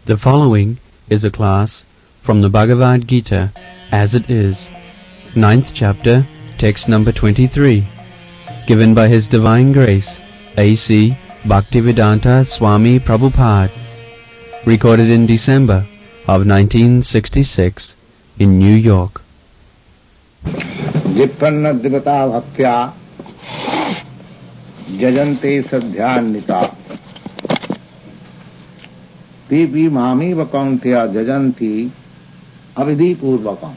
The following is a class from the Bhagavad Gita as it is, 9th chapter, text number 23, given by His Divine Grace, A.C. Bhaktivedanta Swami Prabhupada, recorded in December of 1966 in New York. जित्पन्न दिवता भक्त्या जजन्ते सध्यान्विता तेपि मामेव कौन्तेय जजन्ति अविधिपूर्वकम्.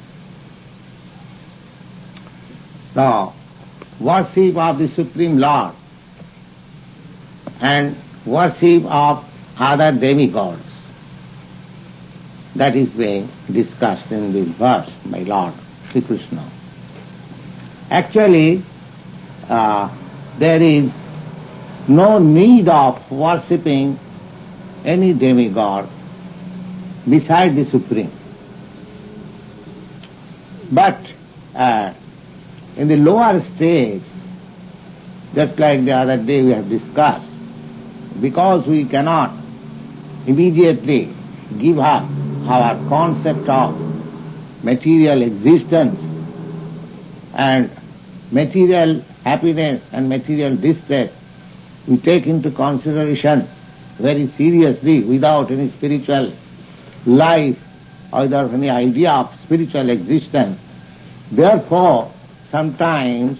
The worship of the Supreme Lord and worship of other demigods, that is being discussed in this verse by Lord Sri Krishna. Actually, there is no need of worshipping any demigod beside the Supreme. But in the lower stage, just like the other day we have discussed, because we cannot immediately give up our concept of material existence and material happiness and material distress, we take into consideration very seriously without any spiritual life or without any idea of spiritual existence. Therefore, sometimes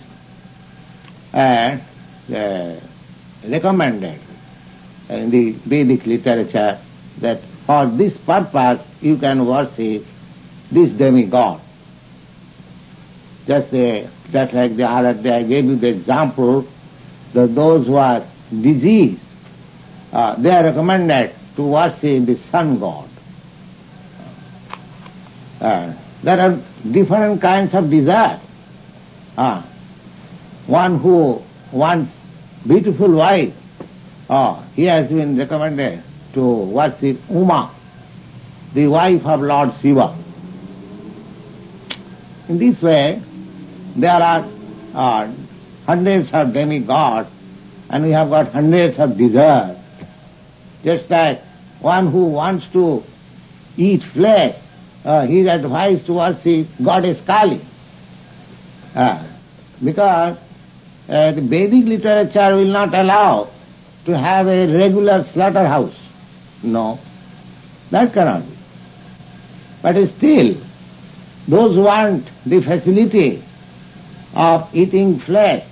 recommended in the Vedic literature that for this purpose you can worship this demigod. Just like the other day I gave you the example that those who are diseased, they are recommended to worship the sun god. There are different kinds of desire. One who wants beautiful wife, he has been recommended to worship Uma, the wife of Lord Shiva. In this way, there are hundreds of demigods and we have got hundreds of desires. Just like one who wants to eat flesh, he is advised to worship goddess Kali. Because the Vedic literature will not allow to have a regular slaughterhouse. No, that cannot be. But still, those who want the facility of eating flesh,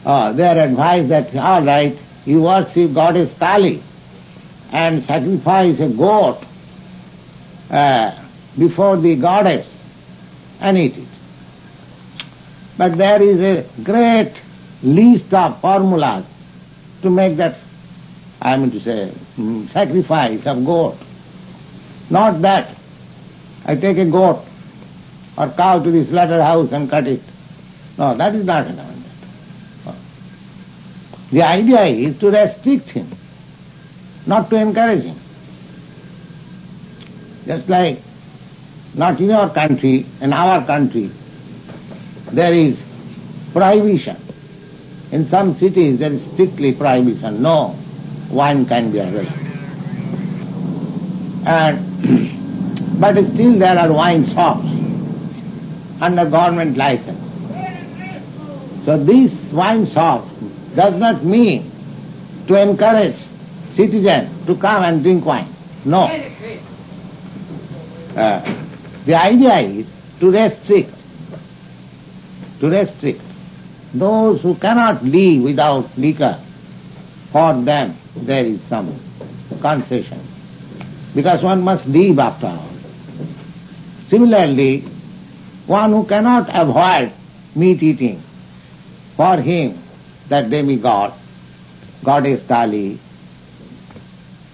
they are advised that, all right, you worship goddess Kali and sacrifice a goat before the goddess and eat it. But there is a great list of formulas to make that, sacrifice of goat. Not that I take a goat or cow to the slaughterhouse and cut it. No, that is not recommended. The idea is to restrict him, not to encourage him. Just like not in your country, in our country, there is prohibition. In some cities there is strictly prohibition. No wine can be available. But still there are wine shops under government license. So these wine shops does not mean to encourage citizens to come and drink wine. No. The idea is to restrict. Those who cannot live without liquor, for them there is some concession. Because one must live after all. Similarly, one who cannot avoid meat eating, for him that demigod, goddess Kali.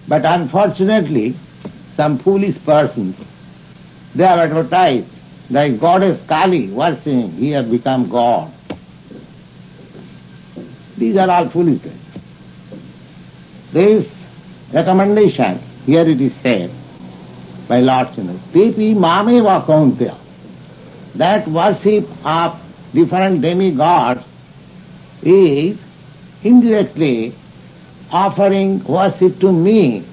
But unfortunately, some foolish persons, they have advertised that goddess Kali worshipping, he has become God. These are all foolishness. This recommendation, here it is said by Lord Krishna, Tepi mameva kaunteya, that worship of different demigods is indirectly offering worship to me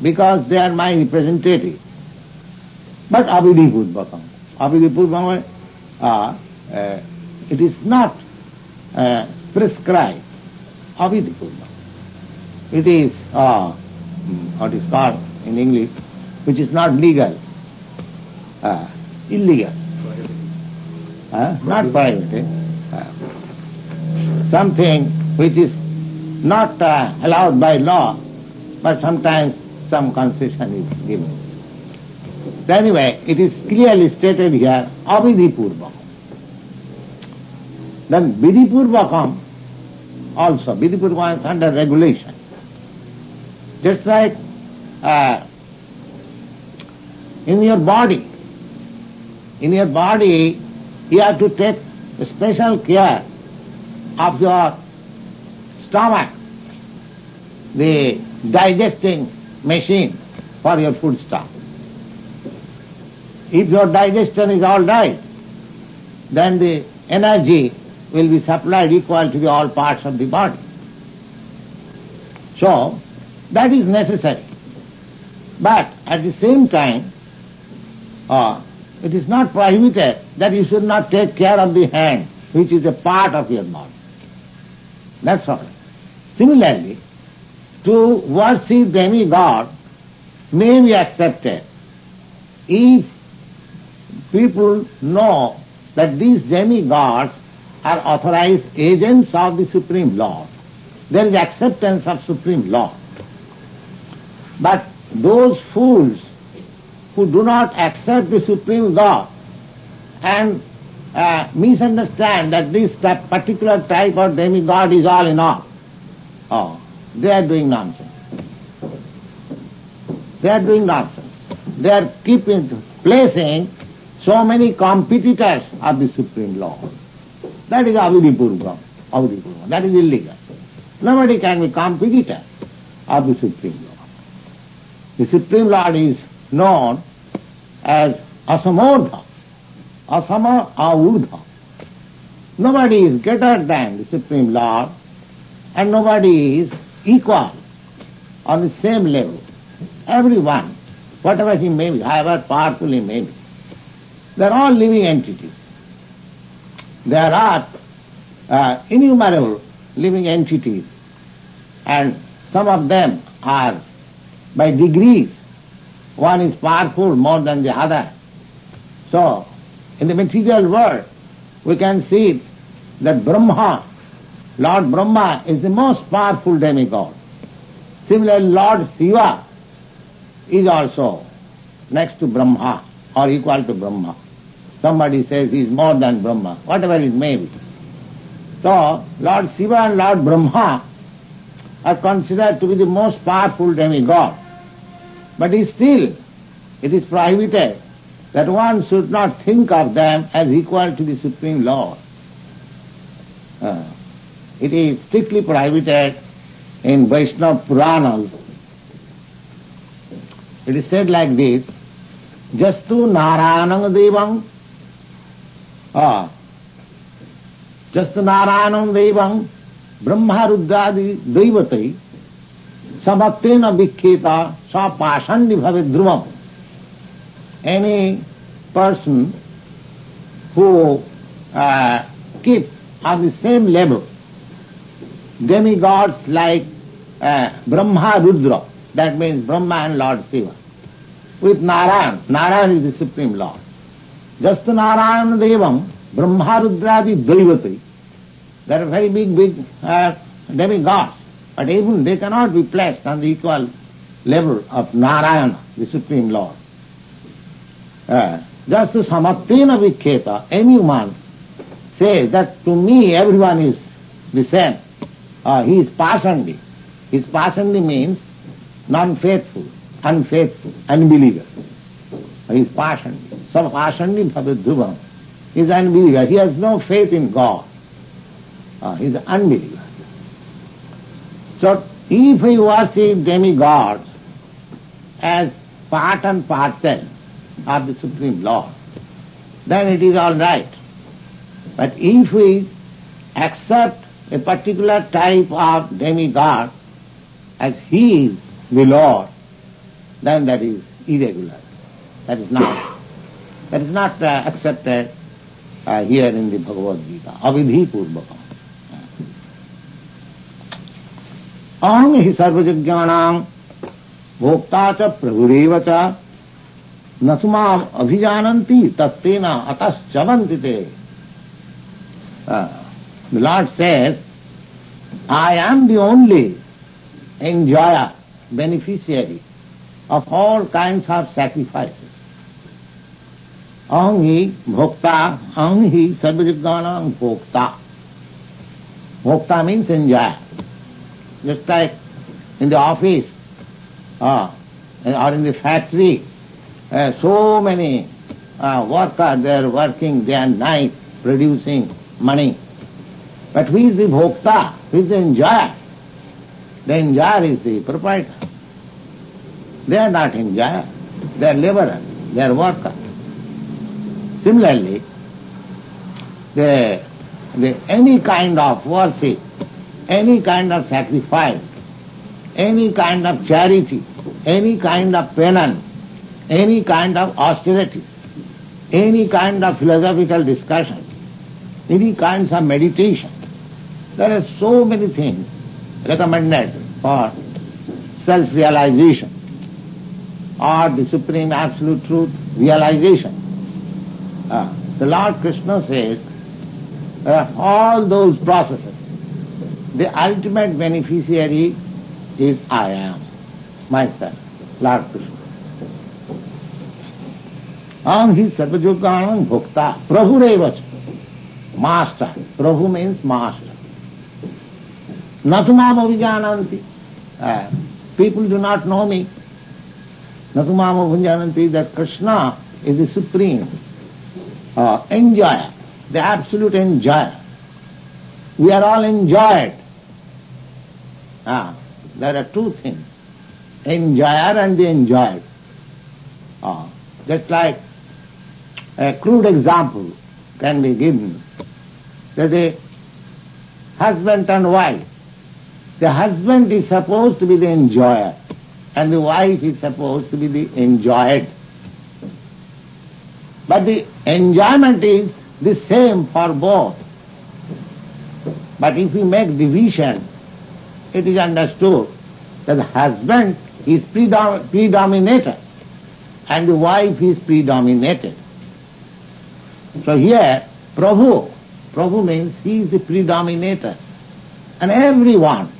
because they are my representative. But Abhidhipurvakam. Abhidhipurvakam, it is not prescribed. Abhidhipurvakam. It is what is called in English, which is not legal, illegal. Not private. Something which is not allowed by law, but sometimes some concession is given. So anyway, it is clearly stated here, Abhidhipurvakam. Then Vidhipurvakam also, Vidhipurvakam is under regulation. Just like in your body you have to take special care of your stomach, the digesting machine for your food stuff. If your digestion is all right, then the energy will be supplied equal to all parts of the body. So, that is necessary. But at the same time, it is not prohibited that you should not take care of the hand, which is a part of your body. That's all. Similarly, to worship demigod may be accepted if people know that these demigods are authorized agents of the Supreme Lord. There is acceptance of Supreme Lord. But those fools who do not accept the Supreme God and misunderstand that this particular type of demigod is all in all, they are doing nonsense. They are doing nonsense. They are placing so many competitors of the Supreme Lord. That is Avadipurvam. That is illegal. Nobody can be competitor of the Supreme Lord. The Supreme Lord is known as Asamordha, Asama Avudha. Nobody is greater than the Supreme Lord, and nobody is equal on the same level. Everyone, whatever he may be, however powerful he may be, they are all living entities. There are innumerable living entities, and some of them are by degrees. One is powerful more than the other. So, in the material world, we can see that Brahma, Lord Brahma, is the most powerful demigod. Similarly, Lord Shiva is also next to Brahma or equal to Brahma. Somebody says he is more than Brahma, whatever it may be. So, Lord Shiva and Lord Brahma are considered to be the most powerful demigod. But still, it is prohibited that one should not think of them as equal to the Supreme Lord. It is strictly prohibited in Vaishnava Puranas. It is said like this, Jastu Narayanam Devam, Jastu Narayanam Devam, Brahma Rudradi Devatai, Samatena Vikkheta Sa Pasandi Bhave Dhruvam. Any person who keeps on the same level demigods like Brahma Rudra, that means Brahma and Lord Shiva, with Narayan. Narayan is the Supreme Lord. Just Narayan Devam, Brahma Rudradi Devati. They are very big demigods, but even they cannot be placed on the equal level of Narayana, the Supreme Lord. Just to Samattena Vikkheta, anyone says that to me everyone is the same. He is Pasandi. His Pasandi means non-faithful, unfaithful, unbeliever. He is Pasandi. So Pasandi Bhavadhuvam. He is unbeliever. He has no faith in God. He is an unbeliever. So if we worship demigods as part and parcel of the Supreme Lord, then it is all right. But if we accept a particular type of demigod as he is the Lord, then that is irregular. That is not accepted here in the Bhagavad Gita. Avidhi purvakam. Aham hi sarvajagyanam bhokta cha prabhureva cha nasumam abhijananti tattena atas chavantite. The Lord says, I am the only enjoyer, beneficiary of all kinds of sacrifices. Aham hi bhokta, aham hi sarvajagyanam bhokta. Bhokta means enjoyer. Just like in the office or in the factory, so many workers, they are working day and night producing money. But who is the bhokta? Who is the enjoyer? The enjoyer is the proprietor. They are not enjoyer, they are laborers, they are workers. Similarly, any kind of worship, any kind of sacrifice, any kind of charity, any kind of penance, any kind of austerity, any kind of philosophical discussion, any kinds of meditation, there are so many things recommended for self-realization or the Supreme Absolute Truth realization. The Lord Krishna says, all those processes, the ultimate beneficiary is I am, myself, Lord Krishna. Aham hi sarvajagyanam bhokta, prabhureva cha, master. Prabhu means master. Natumam abhijananti. People do not know me. Natumam abhijananti, that Krishna is the supreme enjoyer, the absolute enjoyer. We are all enjoyed. There are two things, enjoyer and the enjoyed. Just like a crude example can be given, that a husband and wife, the husband is supposed to be the enjoyer and the wife is supposed to be the enjoyed. But the enjoyment is the same for both. But if we make division, it is understood that the husband is predominator and the wife is predominated. So here, Prabhu means he is the predominator and everyone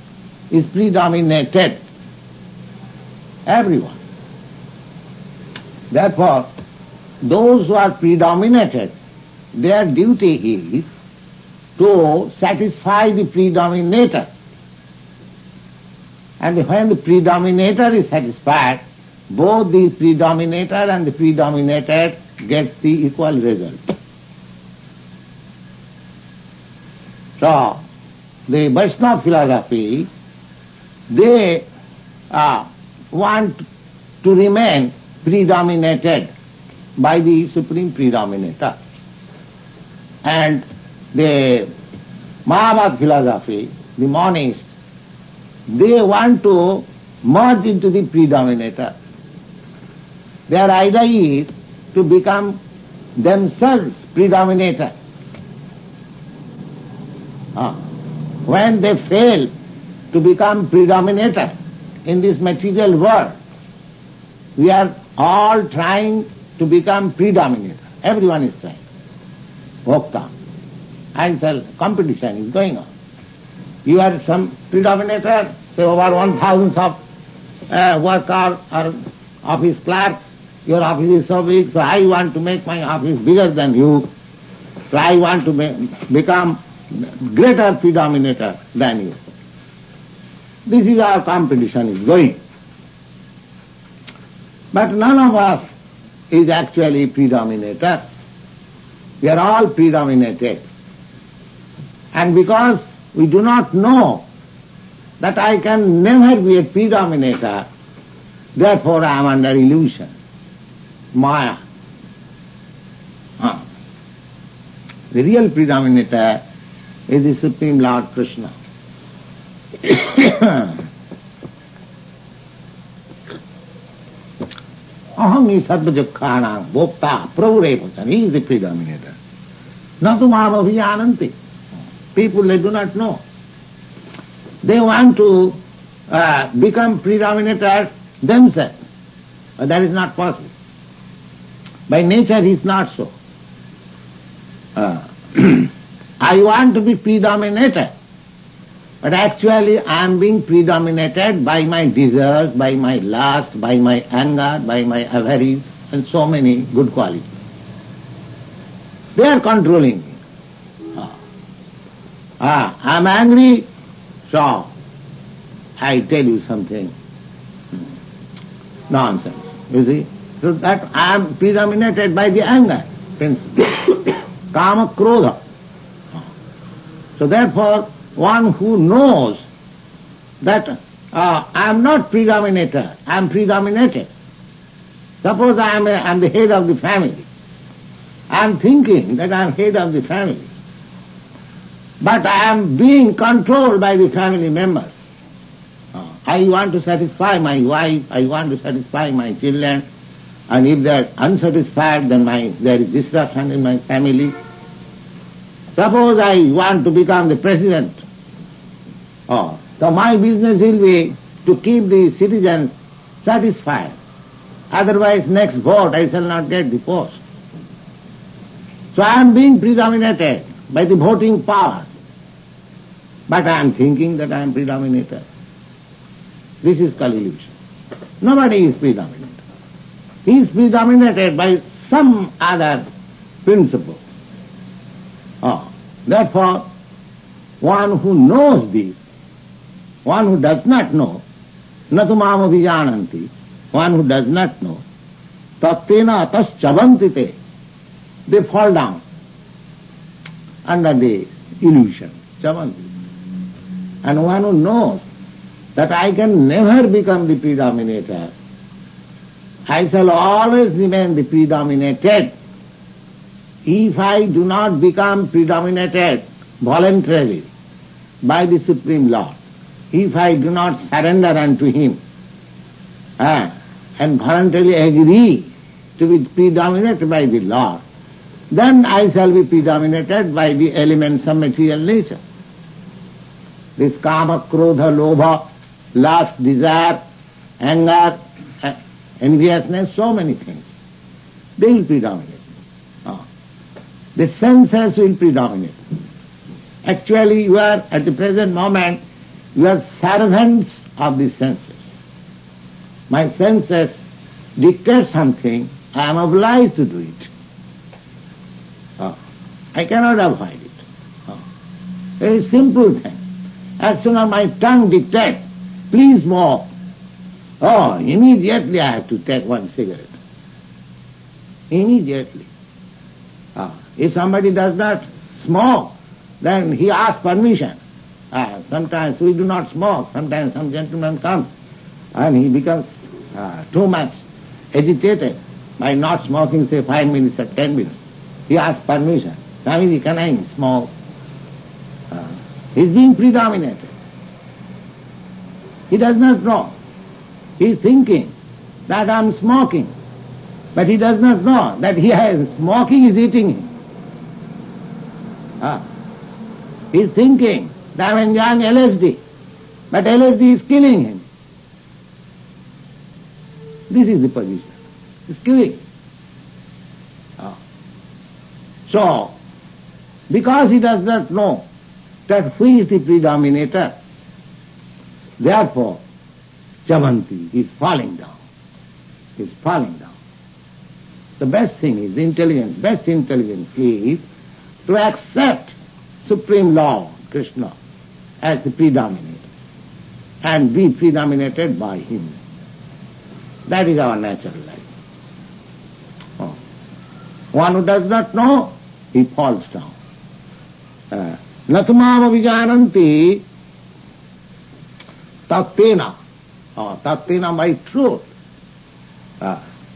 is predominated. Everyone. Therefore, those who are predominated, their duty is to satisfy the predominator. And when the predominator is satisfied, both the predominator and the predominated gets the equal result. So, the Vaishnava philosophy, they want to remain predominated by the Supreme Predominator. And the Mayavad philosophy, the monists, they want to merge into the predominator. Their idea is to become themselves predominator. When they fail to become predominator in this material world, we are all trying to become predominator. Everyone is trying. Bhokta. And so competition is going on. You are some predominator, say over 1,000 of worker or office clerk, your office is so big, so I want to make my office bigger than you. So I want to become greater predominator than you. This is our competition is going. But none of us is actually predominator. We are all predominated. And because we do not know that I can never be a predominator, therefore I am under illusion, Maya. The real predominator is the Supreme Lord Krishna. Aham is sarvajukhanam bhokta pravurepatan. He is the predominator. Natu mama vijananti. People, they do not know. They want to become predominator themselves. But that is not possible. By nature he is not so. I want to be predominator, but actually I am being predominated by my desires, by my lust, by my anger, by my avarice, and so many good qualities. They are controlling me. I am angry, so I tell you something. Nonsense, you see. So that I am predominated by the anger principle. Kama krodha. So therefore, one who knows that I am not predominator, I am predominated. Suppose I am the head of the family. I am thinking that I am head of the family. But I am being controlled by the family members. I want to satisfy my wife, I want to satisfy my children, and if they are unsatisfied, then there is disruption in my family. Suppose I want to become the president. So my business will be to keep the citizens satisfied. Otherwise, next vote I shall not get the post. So I am being predominated by the voting powers. But I am thinking that I am predominator. This is Kali illusion. Nobody is predominated. He is predominated by some other principle. Therefore, one who knows this, one who does not know, natu mama vijananti, one who does not know, tattena atas chavantite, they fall down under the illusion, chavanti. And one who knows that I can never become the predominator, I shall always remain the predominated. If I do not become predominated voluntarily by the Supreme Lord, if I do not surrender unto Him and voluntarily agree to be predominated by the Lord, then I shall be predominated by the elements of material nature. This kama, krodha, lobha, lust, desire, anger, enviousness, so many things, they will predominate. The senses will predominate. Actually, you are, at the present moment, you are servants of the senses. My senses dictate something, I am obliged to do it. I cannot avoid it. Very simple thing. As soon as my tongue dictates, please smoke, immediately I have to take one cigarette. Immediately. If somebody does not smoke, then he asks permission. Sometimes we do not smoke. Sometimes some gentleman comes and he becomes too much agitated by not smoking, say 5 minutes or 10 minutes. He asks permission. Swamiji, can I smoke? He is being predominated. He does not know. He is thinking that I am smoking. But he does not know that smoking is eating him. He is thinking that I am enjoying LSD, but LSD is killing him. This is the position. It's killing. So, because he does not know that who is the predominator, therefore, chavanti is falling down. Is falling down. The best thing is best intelligence is to accept Supreme Lord, Krishna, as the predominator and be predominated by Him. That is our natural life. One who does not know, he falls down. Natumama vijananti tattena, tattena by truth.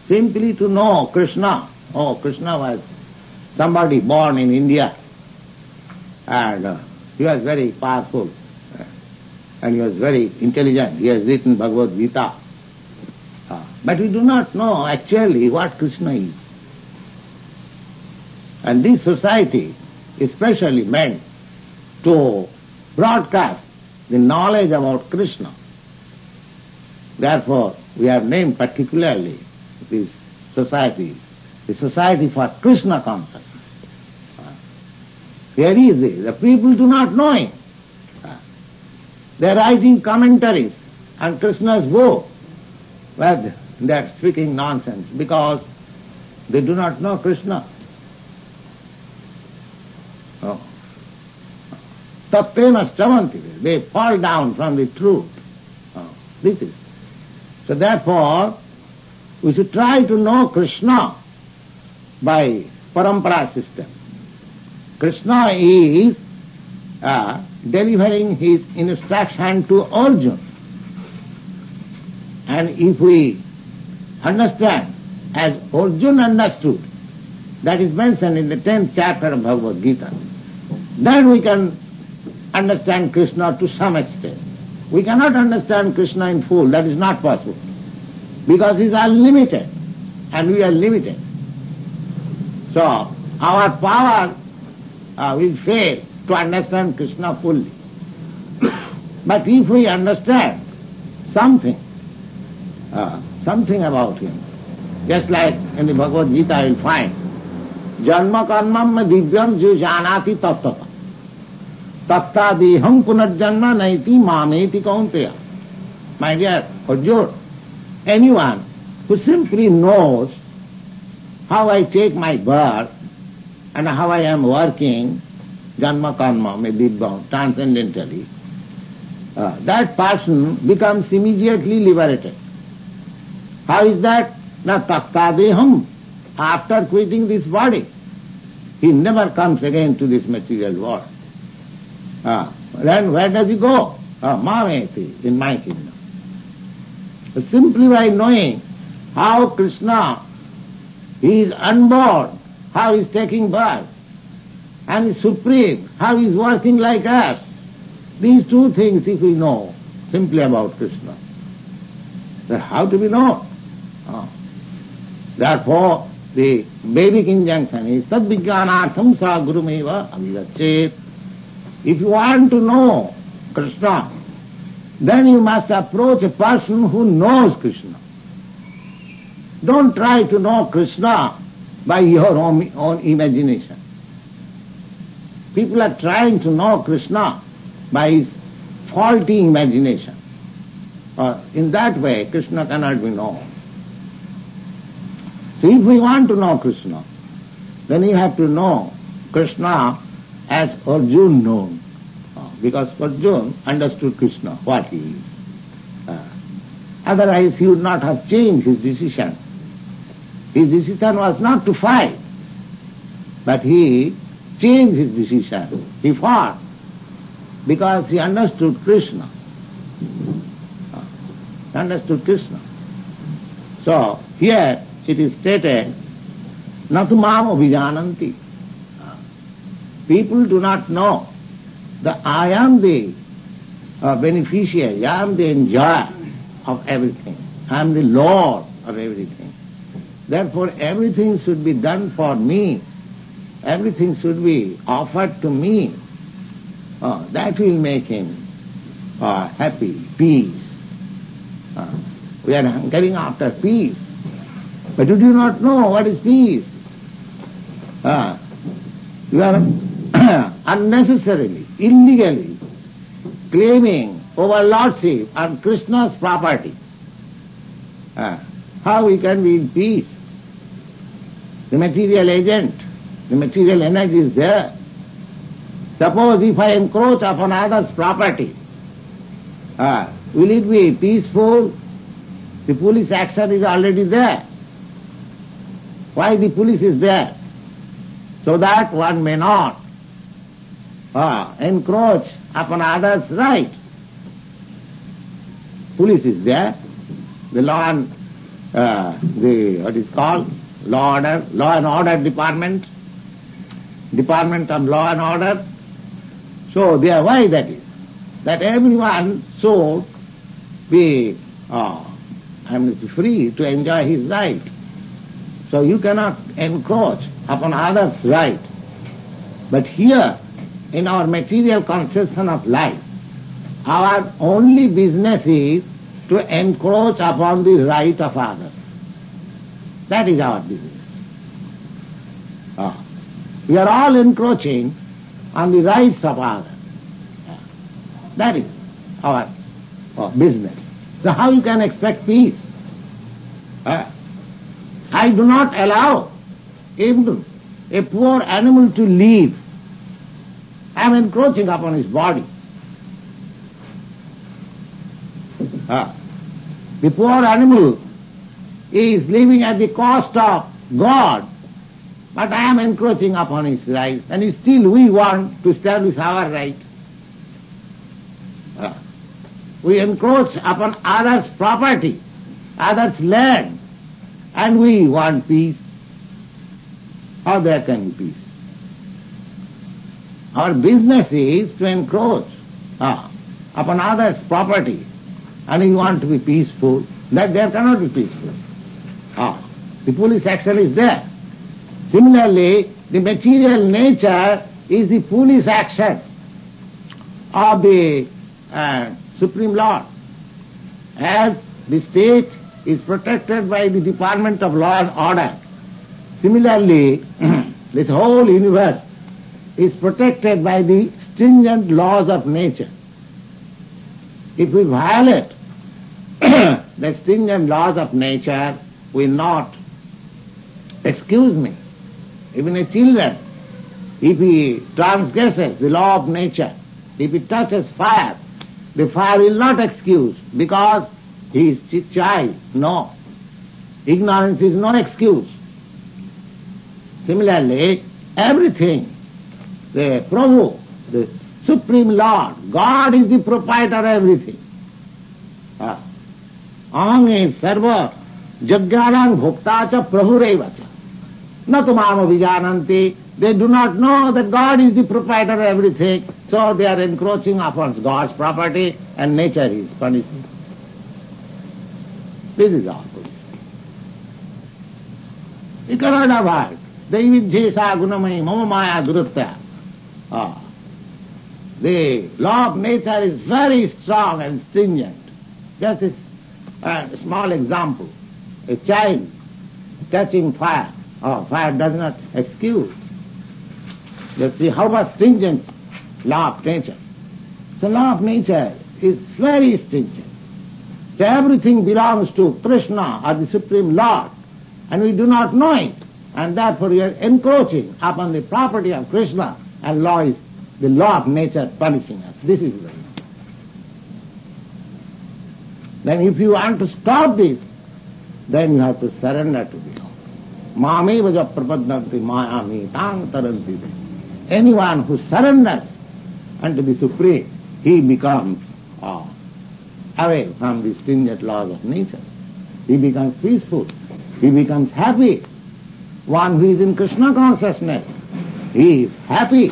Simply to know Krishna. Krishna was somebody born in India and he was very powerful and he was very intelligent. He has written Bhagavad Gita. But we do not know actually what Krishna is. And this society is specially meant to broadcast the knowledge about Krishna. Therefore, we have named particularly this society, the Society for Krishna Consciousness. Here is it. The people do not know him. They are writing commentaries on Krishna's book, but they are speaking nonsense because they do not know Krishna. Tattena chavanti. They fall down from the truth. This is. So therefore, we should try to know Krishna by parampara system. Krishna is delivering his instruction to Arjuna. And if we understand as Arjuna understood, that is mentioned in the 10th chapter of Bhagavad Gita, then we can understand Krishna to some extent. We cannot understand Krishna in full, that is not possible, because he is unlimited and we are limited. So our power will fail to understand Krishna fully. But if we understand something about him, just like in the Bhagavad Gita you will find, Janma karmam divyam ju janati tattata. Tatta deham punarjanma naiti mameti kaunteya. My dear Arjuna, anyone who simply knows how I take my birth and how I am working, janma karma, may be bound transcendentally, that person becomes immediately liberated. How is that? Na takta deham. After quitting this body, he never comes again to this material world. Then where does he go? Mameti, in my kingdom. So simply by knowing how Krishna is unborn, how he is taking birth, and is supreme, how he is working like us, these two things if we know simply about Krishna, then how to be known? Therefore, the Vedic injunction is sadvijnanartham sa gurumeva avivachet. If you want to know Krishna, then you must approach a person who knows Krishna. Don't try to know Krishna by your own imagination. People are trying to know Krishna by his faulty imagination. In that way, Krishna cannot be known. So if we want to know Krishna, then you have to know Krishna as Arjuna known. Because Arjuna understood Krishna, what he is. Otherwise he would not have changed his decision. His decision was not to fight, but he changed his decision. He fought because he understood Krishna. Understood Krishna. So here it is stated, Natu mam abhijananti. People do not know that I am the beneficiary, I am the enjoyer of everything. I am the Lord of everything. Therefore everything should be done for me. Everything should be offered to me. That will make him happy, peace. We are hankering after peace. But you do not know what is peace. You are unnecessarily, illegally claiming overlordship on Krishna's property. How we can be in peace? The material agent, the material energy is there. Suppose if I encroach upon others' property, will it be peaceful? The police action is already there. Why the police is there? So that one may not encroach upon others' right. Police is there. The law and what is called law and order department of law and order. So there, why that is? That everyone should be I am free to enjoy his right. So you cannot encroach upon others' right. But here, in our material conception of life, our only business is to encroach upon the right of others. That is our business. We are all encroaching on the rights of others. That is our business. So how you can expect peace? I do not allow even a poor animal to live. I am encroaching upon his body. The poor animal is living at the cost of God, but I am encroaching upon his rights, and still we want to establish our rights. We encroach upon others' property, others' land, and we want peace. How there can be peace? Our business is to encroach upon others' property, and we want to be peaceful. That there cannot be peaceful. The foolish action is there. Similarly, the material nature is the foolish action of the Supreme Lord. As the state is protected by the Department of Law and Order, similarly, this whole universe is protected by the stringent laws of nature. If we violate the stringent laws of nature, we not, excuse me, even a child, if he transgresses the law of nature, if he touches fire, the fire will not excuse because he is a child. No. Ignorance is no excuse. Similarly, everything, the Prabhu, the Supreme Lord, God is the proprietor of everything. Aham e sarva jagyanam bhokta cha prabhureva cha. Na tu mama vijananti. They do not know that God is the proprietor of everything, so they are encroaching upon God's property and nature is punishing. This is our position. You cannot avoid. Devidjesa gunamai mama maya durutya. The law of nature is very strong and stringent. Just a small example. A child catching fire. Fire does not excuse. Let's see how much stringent law of nature. So law of nature is very stringent. So everything belongs to Krishna or the Supreme Lord, and we do not know it, and therefore we are encroaching upon the property of Krishna, and law is the law of nature punishing us. This is the law. Then if you want to stop this, then you have to surrender to the law. Mame vaja prapadnanti mayami tang taranti. Anyone who surrenders unto the Supreme, he becomes away from the stringent laws of nature. He becomes peaceful. He becomes happy. One who is in Krishna consciousness, he is happy.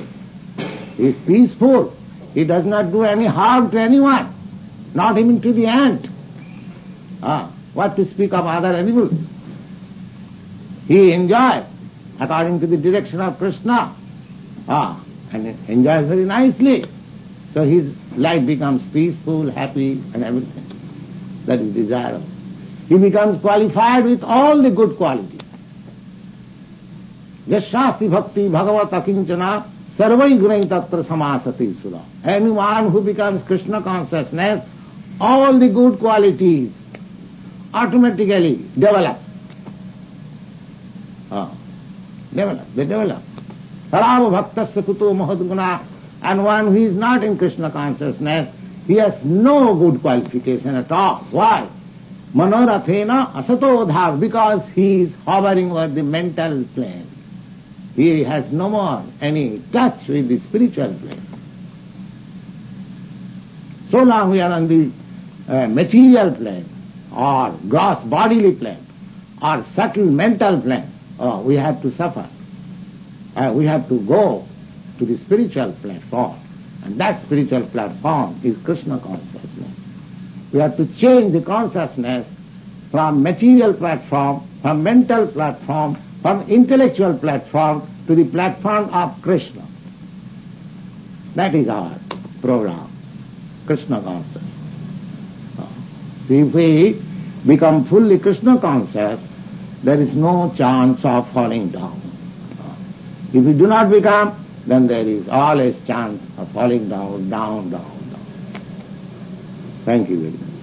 He is peaceful. He does not do any harm to anyone, not even to the ant. What to speak of other animals? He enjoys according to the direction of Krishna. And enjoys very nicely. So his life becomes peaceful, happy, and everything. That is desirable. He becomes qualified with all the good qualities. Yashasti bhakti bhagavata kinchana sarvai gunai tatra samasati sura. Anyone who becomes Krishna consciousness, all the good qualities automatically develop. They develop. Sarava bhaktasya kuto mahadguna. And one who is not in Krishna consciousness, he has no good qualification at all. Why? Manorathena asato dhav, because he is hovering over the mental plane. He has no more any touch with the spiritual plane. So long we are on the material plane, or gross bodily plane, or subtle mental plane, we have to suffer. We have to go to the spiritual platform, and that spiritual platform is Krishna consciousness. We have to change the consciousness from material platform, from mental platform, from intellectual platform to the platform of Krishna. That is our program, Krishna conscious. If we become fully Krishna conscious, there is no chance of falling down. If we do not become, then there is always chance of falling down, down, down, down. Thank you very much.